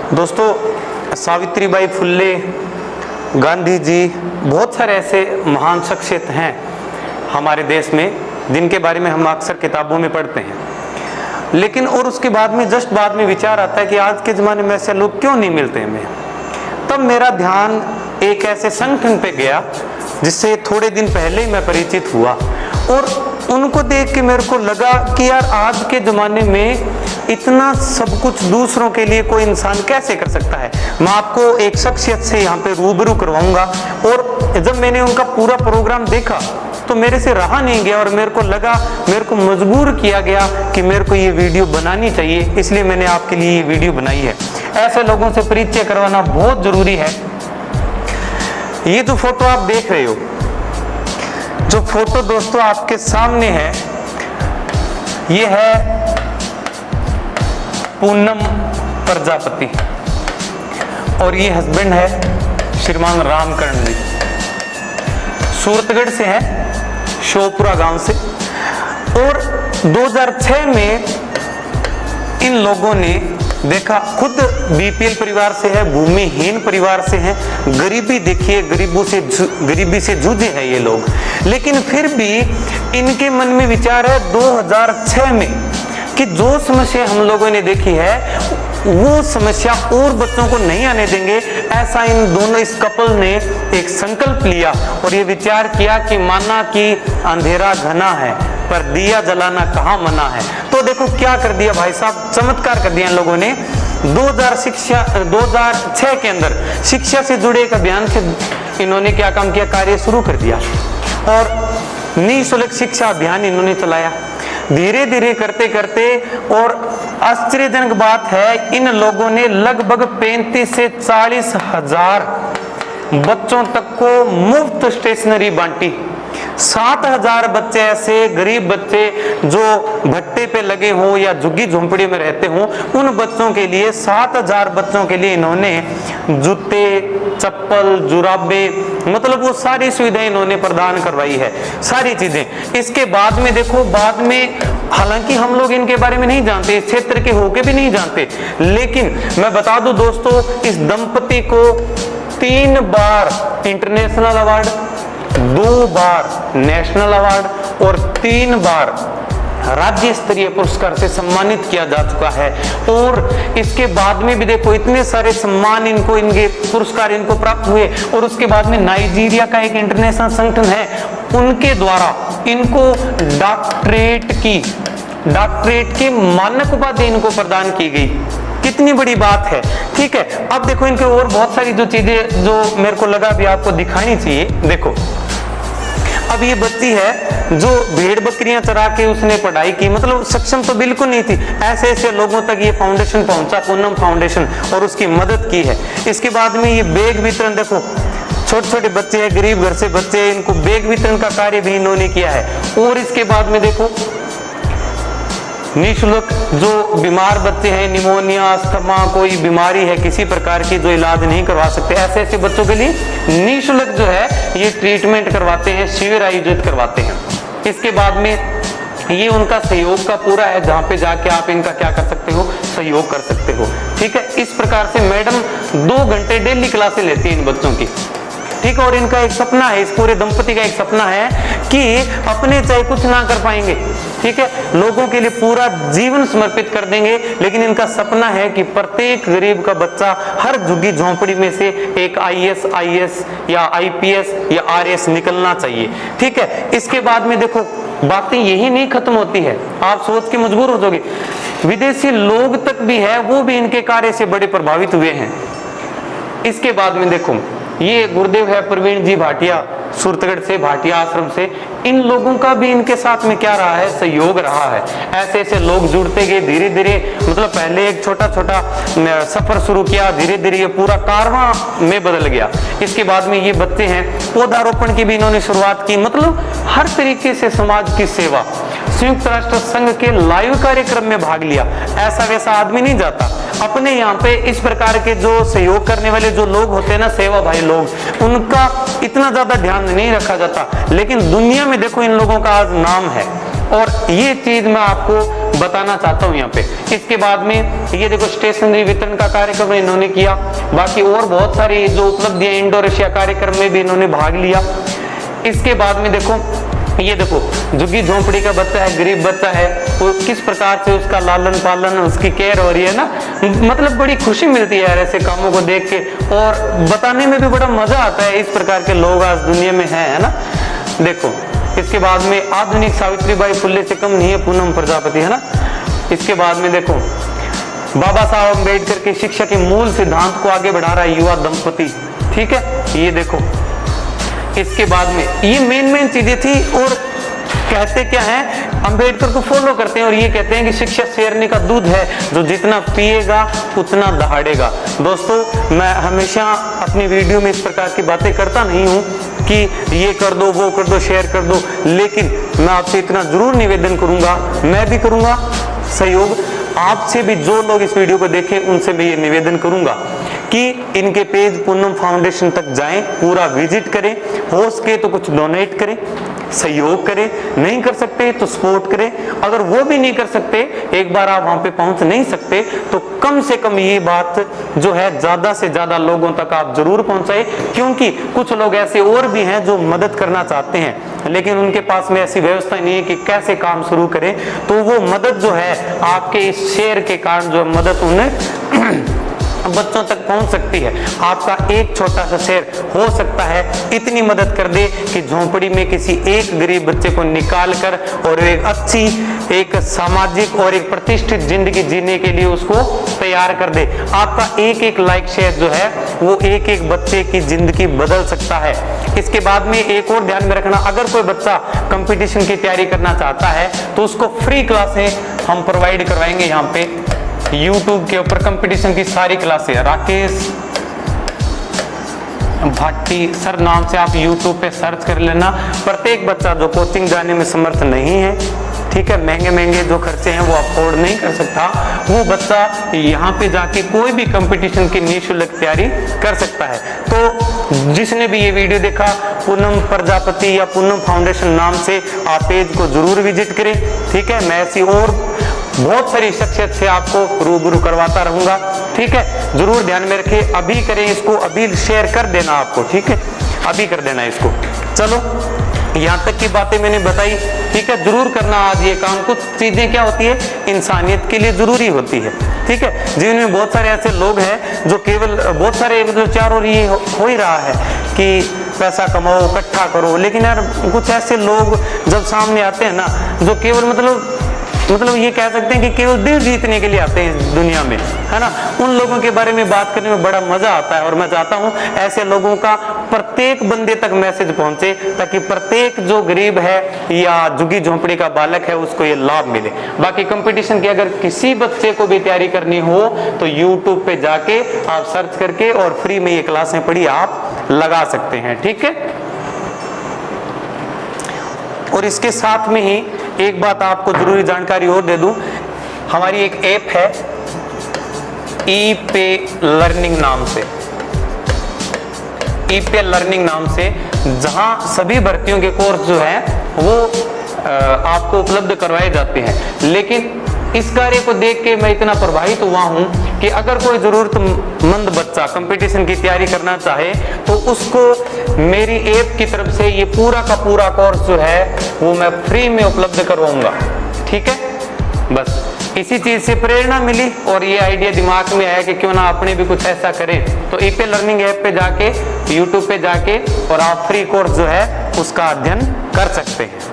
दोस्तों, सावित्रीबाई फुल्ले, गांधी जी, बहुत सारे ऐसे महान शख्सियत हैं हमारे देश में जिनके बारे में हम अक्सर किताबों में पढ़ते हैं, लेकिन और उसके बाद में जस्ट बाद में विचार आता है कि आज के ज़माने में ऐसे लोग क्यों नहीं मिलते हमें। तब मेरा ध्यान एक ऐसे संगठन पे गया जिससे थोड़े दिन पहले ही मैं परिचित हुआ, और उनको देख के मेरे को लगा कि यार आज के ज़माने में इतना सब कुछ दूसरों के लिए कोई इंसान कैसे कर सकता है। मैं आपको एक शख्सियत से यहाँ पे रूबरू करवाऊंगा, और जब मैंने उनका पूरा प्रोग्राम देखा तो मेरे से रहा नहीं गया और मेरे को लगा, मेरे को मजबूर किया गया कि मेरे को ये वीडियो बनानी चाहिए, इसलिए मैंने आपके लिए ये वीडियो बनाई है। ऐसे लोगों से परिचय करवाना बहुत ज़रूरी है। ये जो फोटो आप देख रहे हो, जो फोटो दोस्तों आपके सामने है, ये है पूनम प्रजापति और ये हस्बैंड है श्रीमान रामकरण जी। सूरतगढ़ से है, शोपुरा गांव से। और 2006 में इन लोगों ने देखा, खुद बीपीएल परिवार से है, भूमिहीन परिवार से है, गरीबी देखिए, गरीबी से जूझे हैं ये लोग, लेकिन फिर भी इनके मन में विचार है 2006 में कि जो समस्या हम लोगों ने देखी है वो समस्या और बच्चों को नहीं आने देंगे। ऐसा इन दोनों, इस कपल ने एक संकल्प लिया और ये विचार किया कि माना कि अंधेरा घना है पर दिया जलाना कहाँ मना है। तो देखो क्या कर दिया भाई साहब, चमत्कार कर दिया इन लोगों ने। 2006 के अंदर शिक्षा से जुड़े एक अभियान से इन्होंने क्या काम किया, कार्य शुरू कर दिया और निःशुल्क शिक्षा अभियान इन्होंने चलाया। धीरे धीरे करते करते, और आश्चर्यजनक बात है, इन लोगों ने लगभग 35 से 40 हजार बच्चों तक को मुफ्त स्टेशनरी बांटी। 7,000 बच्चे, ऐसे गरीब बच्चे जो भट्टे पे लगे हों या झुग्गी झोंपड़ी में रहते हों, उन बच्चों के लिए 7,000 बच्चों के लिए इन्होंने जूते, चप्पल, जुराबे, मतलब वो सारी सुविधाएं इन्होंने प्रदान करवाई है, सारी चीजें। इसके बाद में देखो, बाद में हालांकि हम लोग इनके बारे में नहीं जानते, इस क्षेत्र के होके भी नहीं जानते, लेकिन मैं बता दूं दोस्तों, इस दंपति को 3 बार इंटरनेशनल अवार्ड, 2 बार नेशनल अवार्ड और 3 बार राज्य स्तरीय पुरस्कार से सम्मानित किया जा चुका है। और इसके बाद में भी देखो इतने सारे सम्मान इनको, इनके पुरस्कार इनको प्राप्त हुए। और उसके बाद में नाइजीरिया का एक इंटरनेशनल संगठन है, उनके द्वारा इनको डॉक्टरेट की मानक उपाधि इनको प्रदान की गई। कितनी बड़ी बात है, ठीक है। अब देखो इनके और बहुत सारी जो चीजें जो मेरे को लगा भी आपको दिखानी चाहिए। देखो अब ये बच्ची है जो भेड़ बकरियां चरा के उसने पढ़ाई की, मतलब सक्षम तो बिल्कुल नहीं थी। ऐसे ऐसे लोगों तक ये फाउंडेशन पहुंचा, पूनम फाउंडेशन, और उसकी मदद की है। इसके बाद में ये बैग वितरण, देखो छोटे छोटे बच्चे हैं, गरीब घर से बच्चे हैं, इनको बैग वितरण का कार्य भी इन्होंने किया है। और इसके बाद में देखो निःशुल्क जो बीमार बच्चे हैं, निमोनिया, अस्थमा, कोई बीमारी है किसी प्रकार की जो इलाज नहीं करवा सकते, ऐसे ऐसे बच्चों के लिए निःशुल्क जो है ये ट्रीटमेंट करवाते हैं, शिविर आयोजित करवाते हैं। इसके बाद में ये उनका सहयोग का पूरा है, जहाँ पे जाके आप इनका क्या कर सकते हो, सहयोग कर सकते हो, ठीक है। इस प्रकार से मैडम 2 घंटे डेली क्लासें लेती है इन बच्चों की, ठीक है। और इनका एक सपना है, इस पूरे दंपति का एक सपना है कि अपने चाहे कुछ ना कर पाएंगे, ठीक है, लोगों के लिए पूरा जीवन समर्पित कर देंगे, लेकिन इनका सपना है कि प्रत्येक गरीब का बच्चा हर झुग्गी झोंपड़ी में से एक IAS या IPS या RS निकलना चाहिए, ठीक है। इसके बाद में देखो बातें यही नहीं खत्म होती है, आप सोच के मजबूर हो जाओगे, विदेशी लोग तक भी है, वो भी इनके कार्य से बड़े प्रभावित हुए हैं। इसके बाद में देखो ये गुरुदेव है प्रवीण जी भाटिया, सूरतगढ़ से, भाटिया आश्रम से। इन लोगों का भी इनके साथ में क्या रहा है, सहयोग रहा है। ऐसे ऐसे लोग जुड़ते गए धीरे धीरे, मतलब पहले एक छोटा छोटा सफर शुरू किया, धीरे धीरे ये पूरा कारवां में बदल गया। इसके बाद में ये बच्चे हैं, पौधारोपण की भी इन्होंने शुरुआत की, मतलब हर तरीके से समाज की सेवा। संयुक्त राष्ट्र संघ के लाइव कार्यक्रम में भाग लिया, ऐसा वैसा आदमी नहीं जाता। अपने यहाँ पे इस प्रकार के जो सहयोग करने वाले जो लोग होते हैं ना, सेवा भाई लोग, उनका इतना ज्यादा ध्यान नहीं रखा जाता, लेकिन दुनिया में देखो इन लोगों का आज नाम है। और ये चीज मैं आपको बताना चाहता हूँ यहाँ पे। इसके बाद में ये देखो स्टेशनरी वितरण का कार्यक्रम इन्होंने किया, बाकी और बहुत सारी जो उपलब्धियां इंडोर एशिया कार्यक्रम में भी इन्होंने भाग लिया। इसके बाद में देखो ये देखो झुग्गी झोंपड़ी का बच्चा है, गरीब बच्चा है, वो किस प्रकार से उसका लालन पालन, उसकी केयर हो रही है ना, मतलब बड़ी खुशी मिलती है यार ऐसे कामों को देख के, और बताने में भी बड़ा मजा आता है। इस प्रकार के लोग आज दुनिया में है ना। देखो इसके बाद में आधुनिक सावित्रीबाई फुले से कम नहीं है पूनम प्रजापति, है ना। इसके बाद में देखो बाबा साहब अम्बेडकर की शिक्षा के मूल सिद्धांत को आगे बढ़ा रहा है युवा दंपति, ठीक है, ये देखो। इसके बाद में ये मेन चीजें थी, और कहते क्या है, अंबेडकर को फॉलो करते हैं और ये कहते हैं कि शिक्षा शेरनी का दूध है, जो जितना पिएगा उतना दहाड़ेगा। दोस्तों मैं हमेशा अपनी वीडियो में इस प्रकार की बातें करता नहीं हूँ कि ये कर दो, वो कर दो, शेयर कर दो, लेकिन मैं आपसे इतना जरूर निवेदन करूंगा, मैं भी करूंगा सहयोग आपसे भी, जो लोग इस वीडियो को देखें उनसे भी ये निवेदन करूंगा कि इनके पेज पूनम फाउंडेशन तक जाएं, पूरा विजिट करें, हो सके तो कुछ डोनेट करें, सहयोग करें, नहीं कर सकते तो सपोर्ट करें। अगर वो भी नहीं कर सकते, एक बार आप वहां पे पहुंच नहीं सकते, तो कम से कम ये बात जो है ज्यादा से ज्यादा लोगों तक आप जरूर पहुंचाए, क्योंकि कुछ लोग ऐसे और भी हैं जो मदद करना चाहते हैं, लेकिन उनके पास में ऐसी व्यवस्था नहीं है कि कैसे काम शुरू करें। तो वो मदद जो है आपके इस शेयर के कारण जो मदद उन्हें बच्चों तक पहुंच सकती है। आपका एक छोटा सा शेयर हो सकता है इतनी मदद कर दे कि झोंपड़ी में किसी एक गरीब बच्चे को निकाल कर और एक अच्छी, एक सामाजिक और एक प्रतिष्ठित जिंदगी जीने के लिए उसको तैयार कर दे। आपका एक एक लाइक शेयर जो है वो एक एक बच्चे की जिंदगी बदल सकता है। इसके बाद में एक और ध्यान में रखना, अगर कोई बच्चा कंपटीशन की तैयारी करना चाहता है तो उसको फ्री क्लासें हम प्रोवाइड करवाएंगे। यहाँ पे YouTube के ऊपर कंपटीशन की सारी क्लासें, राकेश भाटी सर नाम से आप YouTube पे सर्च कर लेना। प्रत्येक बच्चा जो कोचिंग जाने में समर्थ नहीं है, ठीक है, महंगे जो खर्चे हैं वो अफोर्ड नहीं कर सकता, वो बच्चा यहाँ पे जाके कोई भी कंपटीशन की निःशुल्क तैयारी कर सकता है। तो जिसने भी ये वीडियो देखा, पूनम प्रजापति या पूनम फाउंडेशन नाम से आप पेज को जरूर विजिट करें, ठीक है। मैं ऐसी और बहुत सारी शख्सियत से आपको रूबरू करवाता रहूंगा, ठीक है। जरूर ध्यान में रखें, अभी करें इसको, अभी शेयर कर देना आपको, ठीक है, अभी कर देना इसको। चलो यहाँ तक की बातें मैंने बताई, ठीक है, जरूर करना आज ये काम। कुछ चीजें क्या होती है इंसानियत के लिए जरूरी होती है, ठीक है। जीवन में बहुत सारे ऐसे लोग हैं जो केवल, बहुत सारे मतलब चारों ओर ये हो ही रहा है कि पैसा कमाओ, इकट्ठा करो, लेकिन यार कुछ ऐसे लोग जब सामने आते हैं ना, जो केवल मतलब ये कह सकते हैं कि केवल दिल जीतने के लिए आते हैं इस दुनिया में, है ना। उन लोगों के बारे में बात करने में बड़ा मजा आता है, और मैं चाहता हूं ऐसे लोगों का प्रत्येक बंदे तक मैसेज पहुंचे, ताकि प्रत्येक जो गरीब है या झुग्गी झोंपड़ी का बालक है उसको ये लाभ मिले। बाकी कंपटीशन की अगर किसी बच्चे को भी तैयारी करनी हो तो यूट्यूब पे जाके आप सर्च करके और फ्री में ये क्लासें पढ़ी आप लगा सकते हैं, ठीक है। और इसके साथ में ही एक बात आपको जरूरी जानकारी और दे दूं, हमारी एक ऐप है ई-पे लर्निंग नाम से, ई-पे लर्निंग नाम से, जहां सभी भर्तियों के कोर्स जो है वो आपको उपलब्ध करवाए जाते हैं। लेकिन इस कार्य को देख के मैं इतना प्रभावित हुआ हूं कि अगर कोई जरूरतमंद बच्चा कंपटीशन की तैयारी करना चाहे तो उसको मेरी ऐप की तरफ से ये पूरा का पूरा कोर्स जो है वो मैं फ्री में उपलब्ध करवाऊंगा, ठीक है। बस इसी चीज से प्रेरणा मिली और ये आइडिया दिमाग में आया कि क्यों ना अपने भी कुछ ऐसा करें। तो ई-पे लर्निंग ऐप पे जाके, यूट्यूब पे जाके और आप फ्री कोर्स जो है उसका अध्ययन कर सकते हैं।